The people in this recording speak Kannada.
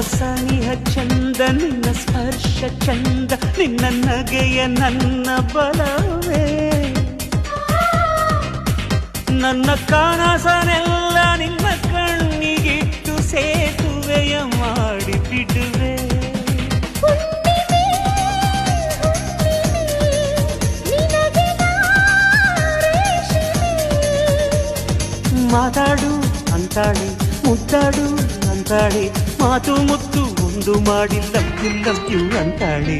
ಸನಿಹ ಚಂದ ನಿನ್ನ ಸ್ಪರ್ಶ ಚಂದ ನಿನ್ನ ನಗೆಯ ನನ್ನ ಬಲವೇ ನನ್ನ ಕನಸನೆಲ್ಲ ನಿನ್ನ ಕಣ್ಣಿಗಿಟ್ಟು ಸೇತುವೆಯ ಮಾಡಿ ಬಿಡುವೆ ಮಾತಾಡು ಅಂತಾಳೆ ಮುದ್ದಾಡು ಅಂತಾಳೆ ಮಾತು ಮುತ್ತು ಒಂದು ಮಾಡಿ ಲವ್ ಯು ಅಂತಾಳೆ.